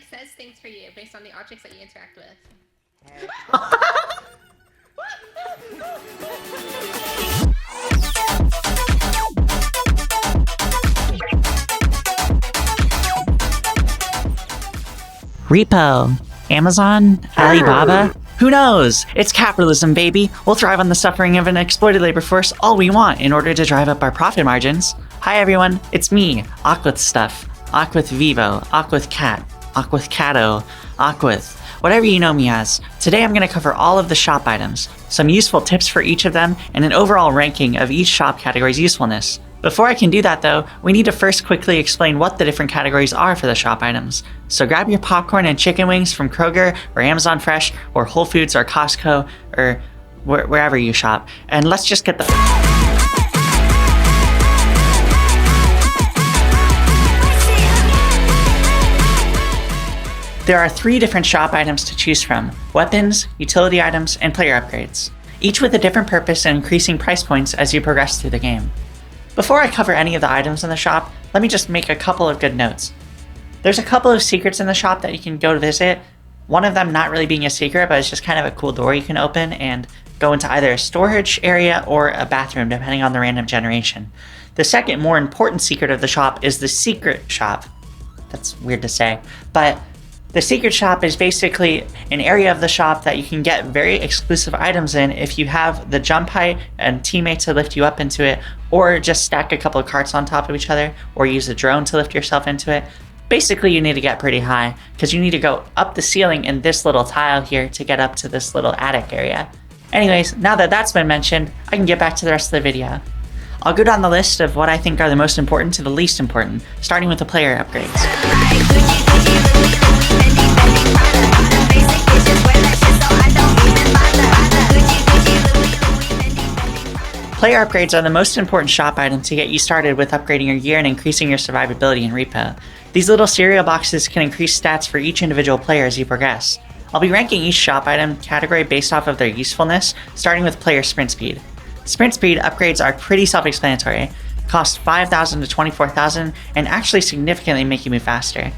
says things for you based on the objects that you interact with. Repo, Amazon, Alibaba. Who knows? It's capitalism, baby. We'll thrive on the suffering of an exploited labor force all we want in order to drive up our profit margins. Hi everyone, it's me, Aquath Stuff, Aquath Vivo, Aquath Cat, Aquath Catto, Aquath, whatever you know me as. Today I'm going to cover all of the shop items, some useful tips for each of them, and an overall ranking of each shop category's usefulness. Before I can do that though, we need to first quickly explain what the different categories are for the shop items. So grab your popcorn and chicken wings from Kroger or Amazon Fresh or Whole Foods or Costco or wherever you shop, and let's just get the... There are 3 different shop items to choose from: weapons, utility items, and player upgrades, each with a different purpose and increasing price points as you progress through the game. Before I cover any of the items in the shop, let me just make a couple of good notes. There's a couple of secrets in the shop that you can go to visit, one of them not really being a secret, but it's just kind of a cool door you can open and go into either a storage area or a bathroom, depending on the random generation. The second, more important secret of the shop is the secret shop. That's weird to say, but the secret shop is basically an area of the shop that you can get very exclusive items in if you have the jump height and teammates to lift you up into it, or just stack a couple of carts on top of each other, or use a drone to lift yourself into it. Basically, you need to get pretty high, because you need to go up the ceiling in this little tile here to get up to this little attic area. Anyways, now that that's been mentioned, I can get back to the rest of the video. I'll go down the list of what I think are the most important to the least important, starting with the player upgrades. Player upgrades are the most important shop item to get you started with upgrading your gear and increasing your survivability in Repo. These little cereal boxes can increase stats for each individual player as you progress. I'll be ranking each shop item category based off of their usefulness, starting with player sprint speed. Sprint speed upgrades are pretty self-explanatory, cost 5,000 to 24,000, and actually significantly make you move faster.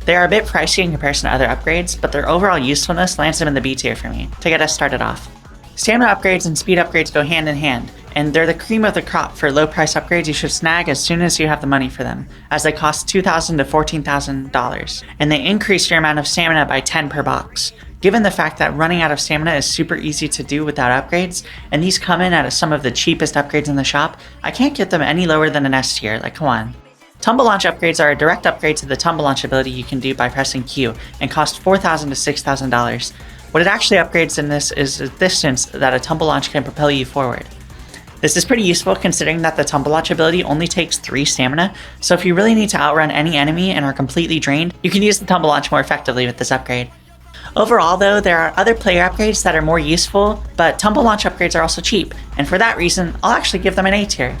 They are a bit pricey in comparison to other upgrades, but their overall usefulness lands them in the B tier for me, to get us started off. Stamina upgrades and speed upgrades go hand in hand, and they're the cream of the crop for low price upgrades you should snag as soon as you have the money for them, as they cost $2,000 to $14,000, and they increase your amount of stamina by 10 per box. Given the fact that running out of stamina is super easy to do without upgrades, and these come in at some of the cheapest upgrades in the shop, I can't get them any lower than an S tier, like come on. Tumble launch upgrades are a direct upgrade to the tumble launch ability you can do by pressing Q, and cost $4,000 to $6,000. What it actually upgrades in this is the distance that a tumble launch can propel you forward. This is pretty useful considering that the tumble launch ability only takes 3 stamina, so if you really need to outrun any enemy and are completely drained, you can use the tumble launch more effectively with this upgrade. Overall though, there are other player upgrades that are more useful, but tumble launch upgrades are also cheap, and for that reason, I'll actually give them an A tier.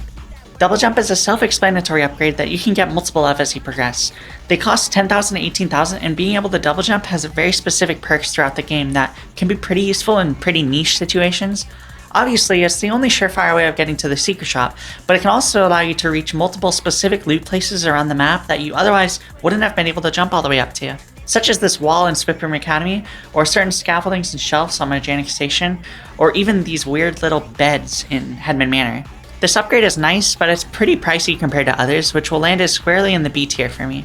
Double jump is a self-explanatory upgrade that you can get multiple of as you progress. They cost 10,000 to 18,000, and being able to double jump has very specific perks throughout the game that can be pretty useful in pretty niche situations. Obviously, it's the only surefire way of getting to the secret shop, but it can also allow you to reach multiple specific loot places around the map that you otherwise wouldn't have been able to jump all the way up to, such as this wall in Swift-Room Academy, or certain scaffoldings and shelves on Mechanic Station, or even these weird little beds in Headman Manor. This upgrade is nice, but it's pretty pricey compared to others, which will land it squarely in the B tier for me.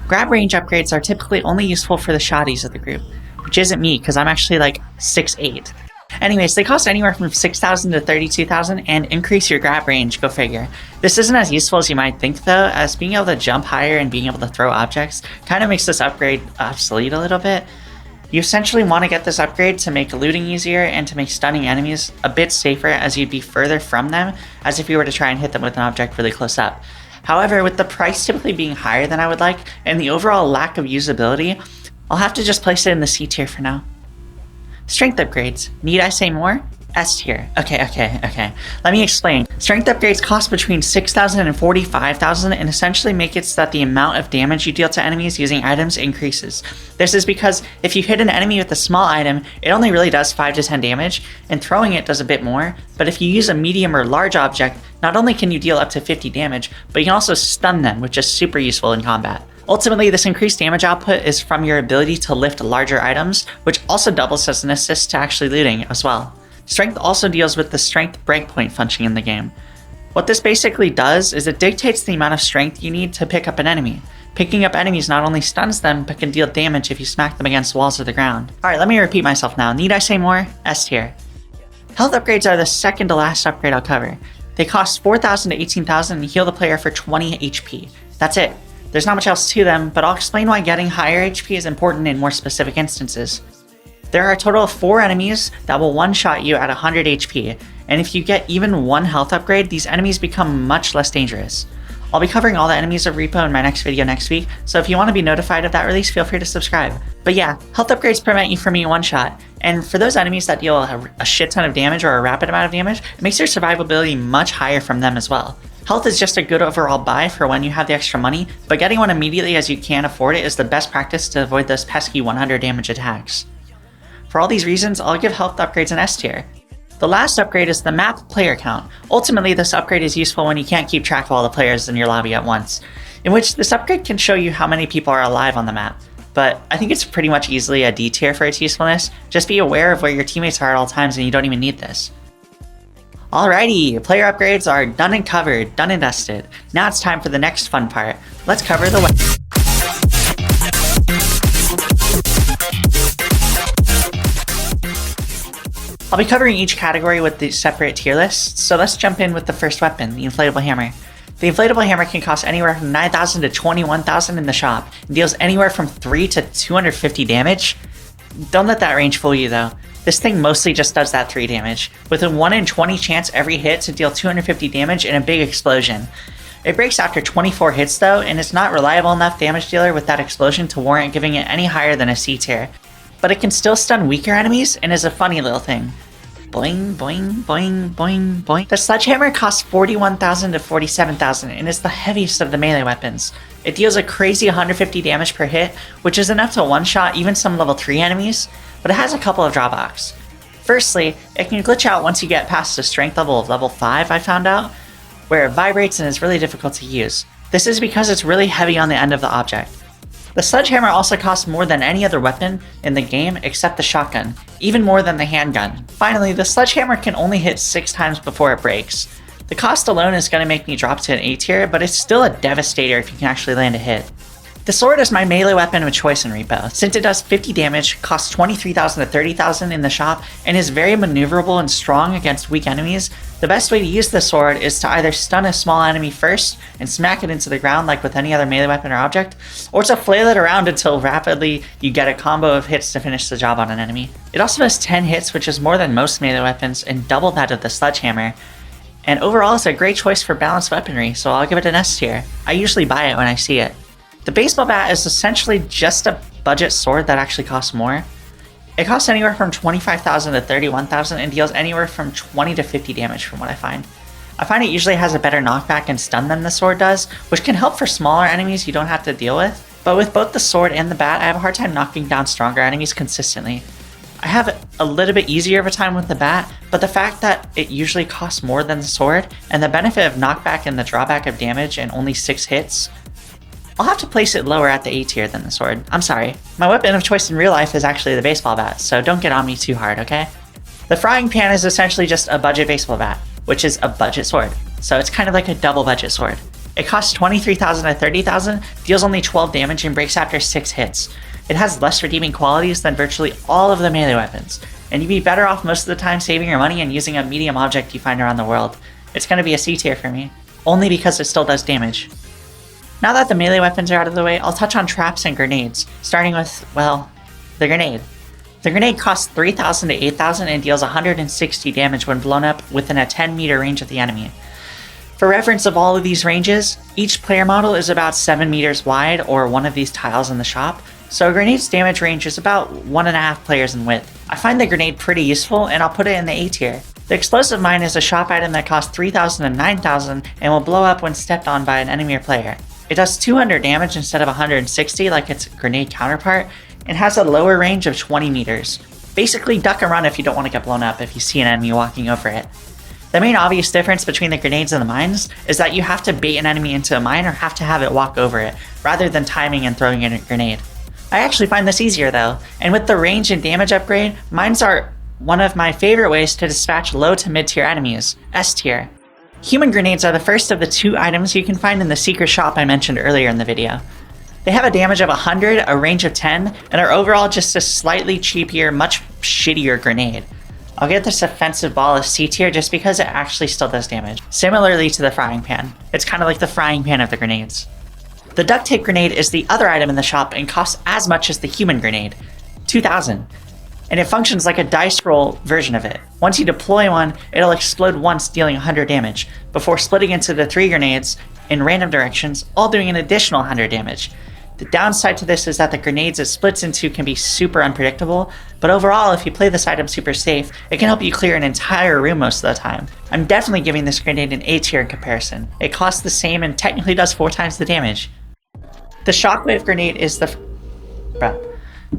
Grab range upgrades are typically only useful for the shotties of the group, which isn't me because I'm actually like 6'8". Anyways, they cost anywhere from 6,000 to 32,000 and increase your grab range, go figure. This isn't as useful as you might think though, as being able to jump higher and being able to throw objects kind of makes this upgrade obsolete a little bit. You essentially want to get this upgrade to make looting easier and to make stunning enemies a bit safer as you'd be further from them as if you were to try and hit them with an object really close up. However, with the price typically being higher than I would like and the overall lack of usability, I'll have to just place it in the C tier for now. Strength upgrades. Need I say more? S tier. Okay. Let me explain. Strength upgrades cost between 6,000 and 45,000 and essentially make it so that the amount of damage you deal to enemies using items increases. This is because if you hit an enemy with a small item, it only really does 5 to 10 damage, and throwing it does a bit more, but if you use a medium or large object, not only can you deal up to 50 damage, but you can also stun them, which is super useful in combat. Ultimately, this increased damage output is from your ability to lift larger items, which also doubles as an assist to actually looting as well. Strength also deals with the strength breakpoint function in the game. What this basically does is it dictates the amount of strength you need to pick up an enemy. Picking up enemies not only stuns them, but can deal damage if you smack them against walls or the ground. Alright, let me repeat myself now. Need I say more? S tier. Health upgrades are the second to last upgrade I'll cover. They cost 4,000 to 18,000 and heal the player for 20 HP. That's it. There's not much else to them, but I'll explain why getting higher HP is important in more specific instances. There are a total of 4 enemies that will one-shot you at 100 HP, and if you get even one health upgrade, these enemies become much less dangerous. I'll be covering all the enemies of R.E.P.O in my next video next week, so if you want to be notified of that release, feel free to subscribe. But yeah, health upgrades prevent you from being one-shot, and for those enemies that deal a shit ton of damage or a rapid amount of damage, it makes your survivability much higher from them as well. Health is just a good overall buy for when you have the extra money, but getting one immediately as you can afford it is the best practice to avoid those pesky 100 damage attacks. For all these reasons, I'll give health upgrades an S tier. The last upgrade is the map player count. Ultimately, this upgrade is useful when you can't keep track of all the players in your lobby at once, in which this upgrade can show you how many people are alive on the map. But I think it's pretty much easily a D tier for its usefulness. Just be aware of where your teammates are at all times and you don't even need this. Alrighty, player upgrades are done and covered, done and dusted. Now it's time for the next fun part. Let's cover the weapon. I'll be covering each category with the separate tier lists, so let's jump in with the first weapon, the inflatable hammer. The inflatable hammer can cost anywhere from 9,000 to 21,000 in the shop, and deals anywhere from 3 to 250 damage. Don't let that range fool you though. This thing mostly just does that 3 damage, with a 1 in 20 chance every hit to deal 250 damage and a big explosion. It breaks after 24 hits though, and it's not reliable enough damage dealer with that explosion to warrant giving it any higher than a C tier. But it can still stun weaker enemies and is a funny little thing. Boing, boing, boing, boing, boing. The sledgehammer costs 41,000 to 47,000 and is the heaviest of the melee weapons. It deals a crazy 150 damage per hit, which is enough to one-shot even some level 3 enemies, but it has a couple of drawbacks. Firstly, it can glitch out once you get past the strength level of level 5, I found out, where it vibrates and is really difficult to use. This is because it's really heavy on the end of the object. The sledgehammer also costs more than any other weapon in the game except the shotgun, even more than the handgun. Finally, the sledgehammer can only hit 6 times before it breaks. The cost alone is going to make me drop to an A tier, but it's still a devastator if you can actually land a hit. The sword is my melee weapon of choice in R.E.P.O, since it does 50 damage, costs 23,000 to 30,000 in the shop, and is very maneuverable and strong against weak enemies. The best way to use the sword is to either stun a small enemy first and smack it into the ground like with any other melee weapon or object, or to flail it around until rapidly you get a combo of hits to finish the job on an enemy. It also has 10 hits, which is more than most melee weapons and double that of the sledgehammer. And overall, it's a great choice for balanced weaponry, so I'll give it an S tier. I usually buy it when I see it. The baseball bat is essentially just a budget sword that actually costs more. It costs anywhere from 25,000 to 31,000 and deals anywhere from 20 to 50 damage from what I find. I find it usually has a better knockback and stun than the sword does, which can help for smaller enemies you don't have to deal with. But with both the sword and the bat, I have a hard time knocking down stronger enemies consistently. I have a little bit easier of a time with the bat, but the fact that it usually costs more than the sword, and the benefit of knockback and the drawback of damage and only 6 hits, I'll have to place it lower at the A tier than the sword. I'm sorry. My weapon of choice in real life is actually the baseball bat, so don't get on me too hard, okay? The frying pan is essentially just a budget baseball bat, which is a budget sword, so it's kind of like a double budget sword. It costs 23,000 to 30,000, deals only 12 damage, and breaks after 6 hits. It has less redeeming qualities than virtually all of the melee weapons, and you'd be better off most of the time saving your money and using a medium object you find around the world. It's going to be a C tier for me, only because it still does damage. Now that the melee weapons are out of the way, I'll touch on traps and grenades, starting with, well, the grenade. The grenade costs 3,000 to 8,000 and deals 160 damage when blown up within a 10 meter range of the enemy. For reference of all of these ranges, each player model is about 7 meters wide or one of these tiles in the shop, so a grenade's damage range is about 1.5 players in width. I find the grenade pretty useful and I'll put it in the A tier. The explosive mine is a shop item that costs 3,000 to 9,000 and will blow up when stepped on by an enemy or player. It does 200 damage instead of 160 like its grenade counterpart, and has a lower range of 20 meters. Basically duck and run if you don't want to get blown up if you see an enemy walking over it. The main obvious difference between the grenades and the mines is that you have to bait an enemy into a mine or have to have it walk over it, rather than timing and throwing in a grenade. I actually find this easier though, and with the range and damage upgrade, mines are one of my favorite ways to dispatch low to mid tier enemies, S tier. Human grenades are the first of the 2 items you can find in the secret shop I mentioned earlier in the video. They have a damage of 100, a range of 10, and are overall just a slightly cheaper, much shittier grenade. I'll get this offensive ball as C tier just because it actually still does damage, similarly to the frying pan. It's kind of like the frying pan of the grenades. The duct tape grenade is the other item in the shop and costs as much as the human grenade, 2,000. And it functions like a dice roll version of it. Once you deploy one, it'll explode once, dealing 100 damage, before splitting into the 3 grenades in random directions, all doing an additional 100 damage. The downside to this is that the grenades it splits into can be super unpredictable, but overall, if you play this item super safe, it can help you clear an entire room most of the time. I'm definitely giving this grenade an A tier in comparison. It costs the same and technically does 4 times the damage. The shockwave grenade is the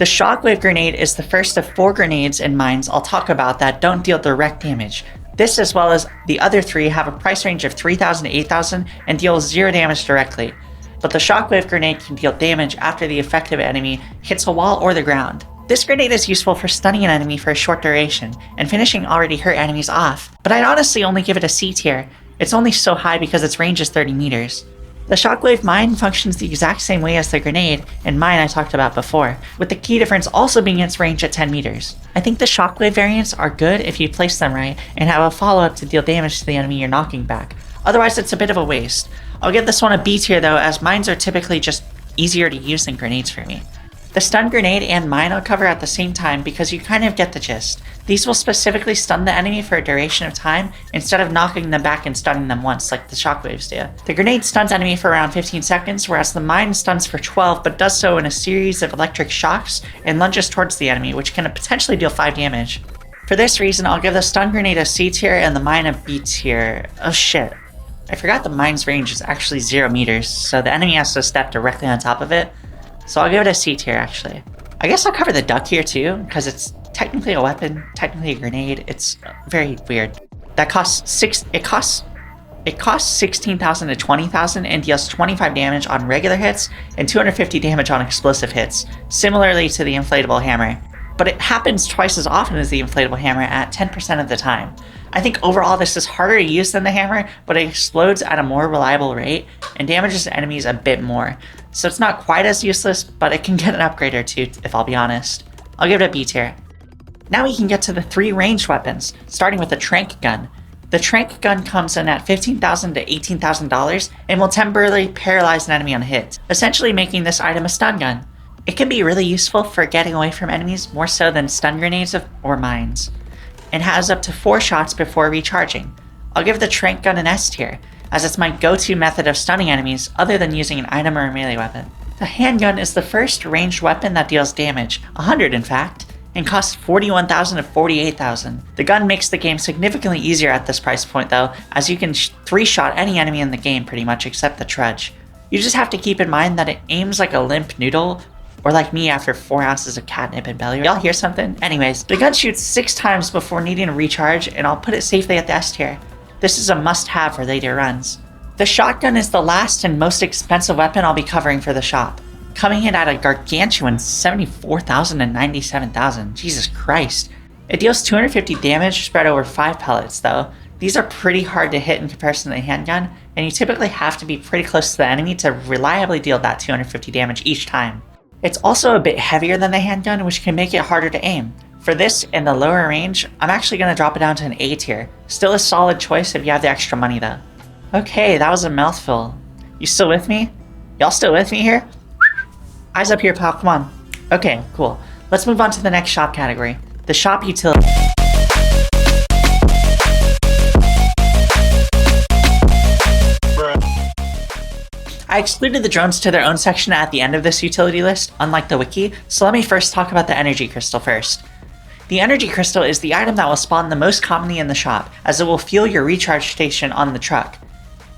shockwave grenade is the first of 4 grenades and mines I'll talk about that don't deal direct damage. This, as well as the other 3, have a price range of 3,000 to 8,000 and deal 0 damage directly. But the shockwave grenade can deal damage after the effective enemy hits a wall or the ground. This grenade is useful for stunning an enemy for a short duration and finishing already hurt enemies off, but I'd honestly only give it a C tier. It's only so high because its range is 30 meters. The shockwave mine functions the exact same way as the grenade and mine I talked about before, with the key difference also being its range at 10 meters. I think the shockwave variants are good if you place them right and have a follow-up to deal damage to the enemy you're knocking back. Otherwise, it's a bit of a waste. I'll give this one a B tier though, as mines are typically just easier to use than grenades for me. The stun grenade and mine I'll cover at the same time because you kind of get the gist. These will specifically stun the enemy for a duration of time instead of knocking them back and stunning them once like the shockwaves do. The grenade stuns enemy for around 15 seconds, whereas the mine stuns for 12 but does so in a series of electric shocks and lunges towards the enemy, which can potentially deal 5 damage. For this reason, I'll give the stun grenade a C tier and the mine a B tier. Oh shit. I forgot the mine's range is actually 0 meters, so the enemy has to step directly on top of it. So I'll give it a C tier actually. I guess I'll cover the duck here too, because it's technically a weapon, technically a grenade. It's very weird. That costs 16,000 to 20,000 and deals 25 damage on regular hits and 250 damage on explosive hits, similarly to the inflatable hammer. But it happens twice as often as the inflatable hammer at 10% of the time. I think overall this is harder to use than the hammer, but it explodes at a more reliable rate and damages enemies a bit more. So it's not quite as useless, but it can get an upgrade or 2 if I'll be honest. I'll give it a B tier. Now we can get to the 3 ranged weapons, starting with the trank gun. The trank gun comes in at $15,000 to $18,000 and will temporarily paralyze an enemy on hit, essentially making this item a stun gun. It can be really useful for getting away from enemies more so than stun grenades or mines, and has up to 4 shots before recharging. I'll give the trank gun an S tier, as it's my go-to method of stunning enemies other than using an item or a melee weapon. The handgun is the first ranged weapon that deals damage, 100 in fact, and costs $41,000 to $48,000. The gun makes the game significantly easier at this price point though, as you can 3-shot any enemy in the game pretty much except the trudge. You just have to keep in mind that it aims like a limp noodle, or like me after 4 ounces of catnip and belly. Y'all hear something? Anyways, the gun shoots 6 times before needing to recharge, and I'll put it safely at the S tier. This is a must-have for later runs. The shotgun is the last and most expensive weapon I'll be covering for the shop, coming in at a gargantuan $74,000 and $97,000. Jesus Christ. It deals 250 damage spread over 5 pellets though. These are pretty hard to hit in comparison to the handgun, and you typically have to be pretty close to the enemy to reliably deal that 250 damage each time. It's also a bit heavier than the handgun, which can make it harder to aim. For this and the lower range, I'm actually going to drop it down to an A tier. Still a solid choice if you have the extra money though. Okay, that was a mouthful. You still with me? Y'all still with me here? Eyes up here, pal, come on. Okay, cool. Let's move on to the next shop category. The shop utility. I excluded the drones to their own section at the end of this utility list, unlike the wiki, so let me first talk about the energy crystal first. The energy crystal is the item that will spawn the most commonly in the shop, as it will fuel your recharge station on the truck.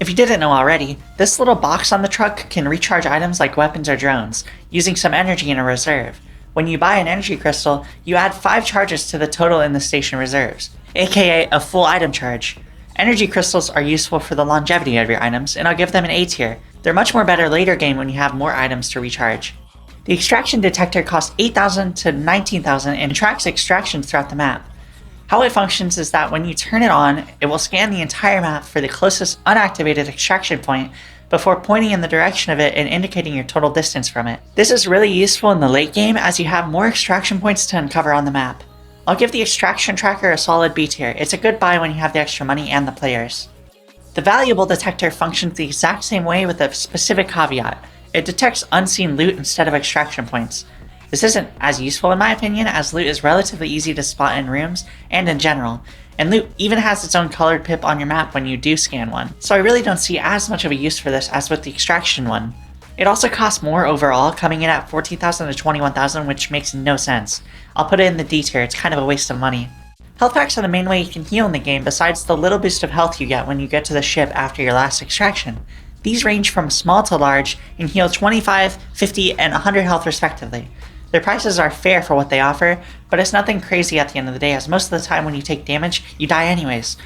If you didn't know already, this little box on the truck can recharge items like weapons or drones, using some energy in a reserve. When you buy an energy crystal, you add 5 charges to the total in the station reserves, aka a full item charge. Energy crystals are useful for the longevity of your items, and I'll give them an A tier. They're much more better later game when you have more items to recharge. The extraction detector costs 8,000 to 19,000 and tracks extractions throughout the map. How it functions is that when you turn it on, it will scan the entire map for the closest unactivated extraction point before pointing in the direction of it and indicating your total distance from it. This is really useful in the late game as you have more extraction points to uncover on the map. I'll give the extraction tracker a solid B tier. It's a good buy when you have the extra money and the players. The valuable detector functions the exact same way with a specific caveat. It detects unseen loot instead of extraction points. This isn't as useful in my opinion, as loot is relatively easy to spot in rooms and in general, and loot even has its own colored pip on your map when you do scan one, so I really don't see as much of a use for this as with the extraction one. It also costs more overall, coming in at 14,000 to 21,000, which makes no sense. I'll put it in the D tier, it's kind of a waste of money. Health packs are the main way you can heal in the game besides the little boost of health you get when you get to the ship after your last extraction. These range from small to large and heal 25, 50, and 100 health respectively. Their prices are fair for what they offer, but it's nothing crazy at the end of the day as most of the time when you take damage, you die anyways.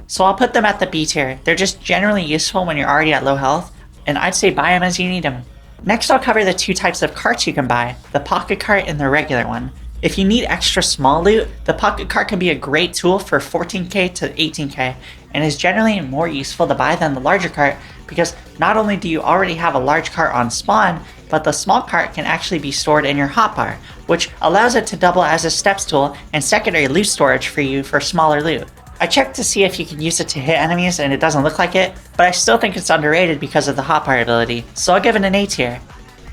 So I'll put them at the B tier. They're just generally useful when you're already at low health, and I'd say buy them as you need them. Next I'll cover the two types of carts you can buy, the pocket cart and the regular one. If you need extra small loot, the pocket cart can be a great tool for 14k to 18k, and is generally more useful to buy than the larger cart because not only do you already have a large cart on spawn, but the small cart can actually be stored in your hotbar, which allows it to double as a steps tool and secondary loot storage for you for smaller loot. I checked to see if you can use it to hit enemies and it doesn't look like it, but I still think it's underrated because of the hotbar ability, so I'll give it an A tier.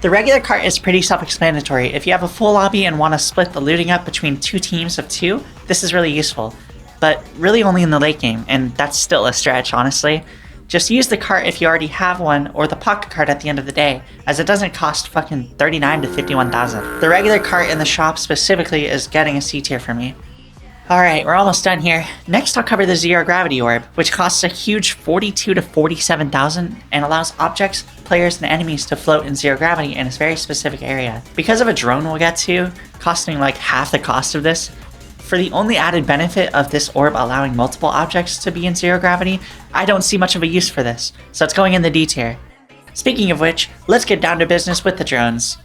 The regular cart is pretty self-explanatory. If you have a full lobby and want to split the looting up between two teams of two, this is really useful. But really only in the late game, and that's still a stretch, honestly. Just use the cart if you already have one, or the pocket cart at the end of the day, as it doesn't cost fucking 39 to 51,000. The regular cart in the shop specifically is getting a C tier for me. Alright, we're almost done here. Next I'll cover the Zero Gravity Orb, which costs a huge 42 to 47,000 and allows objects, players, and enemies to float in zero gravity in a very specific area. Because of a drone we'll get to, costing like half the cost of this, for the only added benefit of this orb allowing multiple objects to be in zero gravity, I don't see much of a use for this, so it's going in the D tier. Speaking of which, let's get down to business with the drones.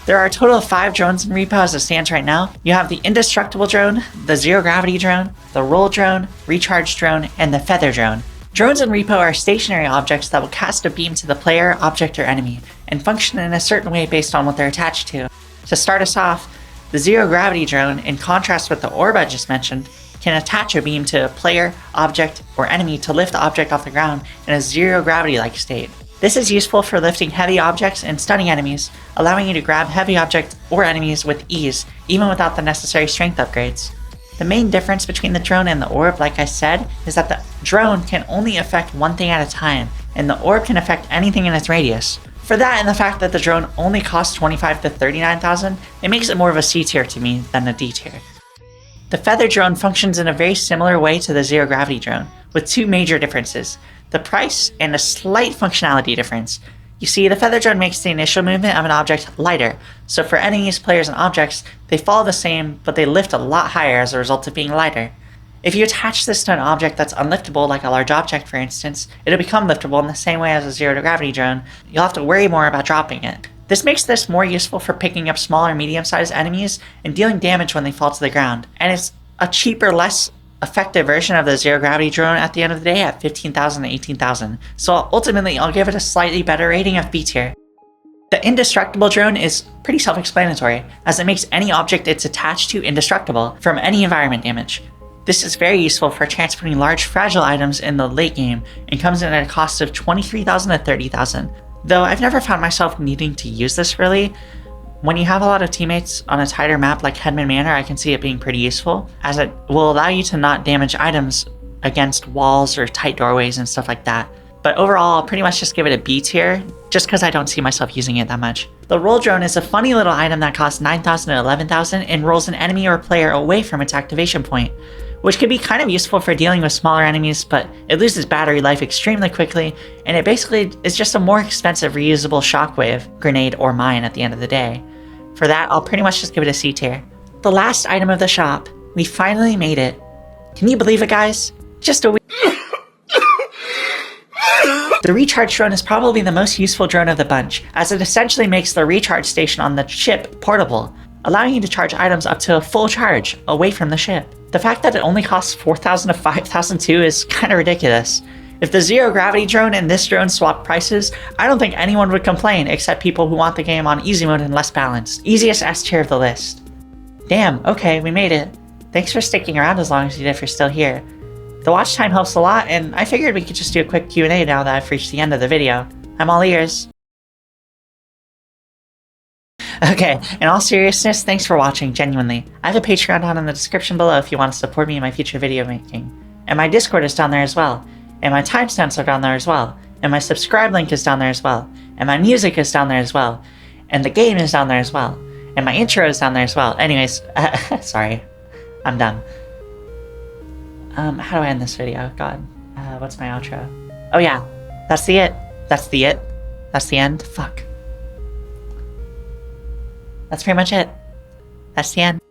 There are a total of 5 drones in Repo as it stands right now. You have the Indestructible drone, the Zero Gravity drone, the Roll drone, Recharge drone, and the Feather drone. Drones in Repo are stationary objects that will cast a beam to the player, object, or enemy, and function in a certain way based on what they're attached to. To start us off, the Zero Gravity drone, in contrast with the orb I just mentioned, can attach a beam to a player, object, or enemy to lift the object off the ground in a zero gravity-like state. This is useful for lifting heavy objects and stunning enemies, allowing you to grab heavy objects or enemies with ease, even without the necessary strength upgrades. The main difference between the drone and the orb, like I said, is that the drone can only affect one thing at a time, and the orb can affect anything in its radius. For that and the fact that the drone only costs 25 to 39,000, it makes it more of a C tier to me than a D tier. The Feather drone functions in a very similar way to the Zero Gravity drone, with two major differences: the price and a slight functionality difference. You see, the Feather drone makes the initial movement of an object lighter, so for enemies, players, and objects, they fall the same, but they lift a lot higher as a result of being lighter. If you attach this to an object that's unliftable, like a large object for instance, it'll become liftable in the same way as a Zero Gravity drone. You'll have to worry more about dropping it. This makes this more useful for picking up small or medium-sized enemies and dealing damage when they fall to the ground, and it's a cheaper, less effective version of the Zero Gravity drone at the end of the day at 15,000 to 18,000, so ultimately I'll give it a slightly better rating of B tier. The Indestructible drone is pretty self-explanatory, as it makes any object it's attached to indestructible from any environment damage. This is very useful for transporting large fragile items in the late game and comes in at a cost of 23,000 to 30,000, though I've never found myself needing to use this really. When you have a lot of teammates on a tighter map like Headman Manor, I can see it being pretty useful, as it will allow you to not damage items against walls or tight doorways and stuff like that. But overall, I'll pretty much just give it a B tier, just because I don't see myself using it that much. The Roll drone is a funny little item that costs 9,000 to 11,000 and rolls an enemy or player away from its activation point, which can be kind of useful for dealing with smaller enemies, but it loses battery life extremely quickly, and it basically is just a more expensive reusable shockwave, grenade, or mine at the end of the day. For that, I'll pretty much just give it a C tier. The last item of the shop. We finally made it. Can you believe it, guys? Just a week. The recharge drone is probably the most useful drone of the bunch, as it essentially makes the recharge station on the ship portable, allowing you to charge items up to a full charge away from the ship. The fact that it only costs 4,000 to 5,002 is kinda ridiculous. If the zero gravity drone and this drone swap prices, I don't think anyone would complain except people who want the game on easy mode and less balanced. Easiest S tier of the list. Damn, okay, we made it. Thanks for sticking around as long as you did if you're still here. The watch time helps a lot, and I figured we could just do a quick Q&A now that I've reached the end of the video. I'm all ears. Okay, in all seriousness, thanks for watching, genuinely. I have a Patreon down in the description below if you want to support me in my future video making. And my Discord is down there as well. And my timestamps are down there as well. And my subscribe link is down there as well. And my music is down there as well. And the game is down there as well. And my intro is down there as well. Anyways, sorry. I'm done. How do I end this video? God. What's my outro? Oh yeah. That's the it. That's the it. That's the end. Fuck. That's pretty much it. That's the end.